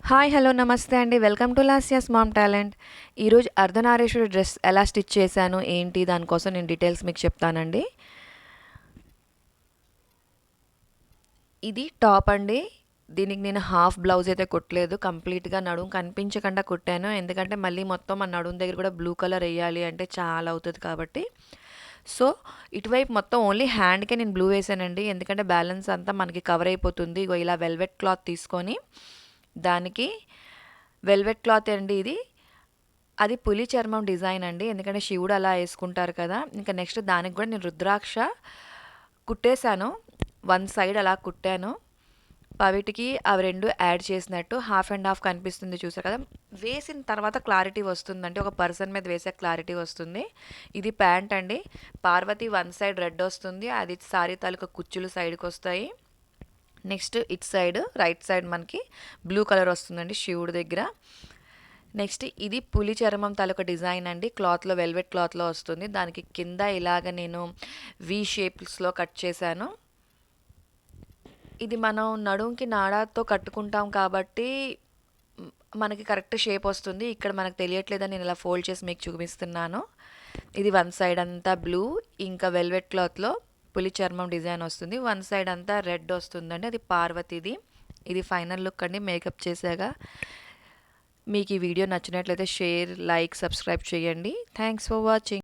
Hi hello నమస్తే అండి. Welcome to Lasya's mom talent. ఈరోజు అర్ధనారీశ్వరి డ్రెస్ ఎలా స్టిచ్ చేశాను ఏంటి దానికోసం నేను డీటెయిల్స్ మీకు చెప్తానండి. ఇది టాప్ అండి. దీనికి నేను హాఫ్ బ్లౌజ్ అయితే కుట్టలేదు, కంప్లీట్గా నడుము కనిపించకుండా కుట్టాను. ఎందుకంటే మళ్ళీ మొత్తం ఆ నడుము దగ్గర కూడా బ్లూ కలర్ వేయాలి అంటే చాలా అవుతుంది కాబట్టి. సో ఇటువైపు మొత్తం ఓన్లీ హ్యాండ్కే నేను బ్లూ వేసానండి, ఎందుకంటే బ్యాలెన్స్ అంతా మనకి కవర్ అయిపోతుంది. ఇగో ఇలా వెల్వెట్ క్లాత్ తీసుకొని దానికి వెల్వెట్ క్లాత్ అండి ఇది. అది పులి చర్మం డిజైన్ అండి, ఎందుకంటే శివుడు అలా వేసుకుంటారు కదా. ఇంకా నెక్స్ట్ దానికి కూడా నేను రుద్రాక్ష కుట్టేశాను, వన్ సైడ్ అలా కుట్టాను. పవిటికి అవి రెండు యాడ్ చేసినట్టు హాఫ్ అండ్ హాఫ్ కనిపిస్తుంది, చూసారు కదా. వేసిన తర్వాత క్లారిటీ వస్తుందంటే ఒక పర్సన్ మీద వేసే క్లారిటీ వస్తుంది. ఇది ప్యాంట్ అండి. పార్వతి వన్ సైడ్ రెడ్ వస్తుంది, అది సారీ తాలూకా కుచ్చులు సైడ్కి వస్తాయి. Next it side right side మనకి బ్లూ కలర్ వస్తుందండి శివుడి దగ్గర. నెక్స్ట్ ఇది పులి చర్మం తాలూకా డిజైన్ అండి, క్లాత్లో వెల్వెట్ క్లాత్లో వస్తుంది. దానికి కింద ఇలాగ నేను వి షేప్స్లో కట్ చేశాను. ఇది మనం నడుంకి నాడాతో కట్టుకుంటాం కాబట్టి మనకి కరెక్ట్ షేప్ వస్తుంది. ఇక్కడ మనకు తెలియట్లేదని నేను ఇలా ఫోల్డ్ చేసి మీకు చూపిస్తున్నాను. ఇది వన్ సైడ్ అంతా బ్లూ, ఇంకా వెల్వెట్ క్లాత్లో పులి చర్మం డిజైన్ వస్తుంది. వన్ సైడ్ అంతా రెడ్ వస్తుందండి, అది పార్వతిది. ఇది ఫైనల్ లుక్ అండి మేకప్ చేశాక. మీకు ఈ వీడియో నచ్చినట్లయితే షేర్, లైక్, సబ్స్క్రైబ్ చేయండి. Thanks for watching.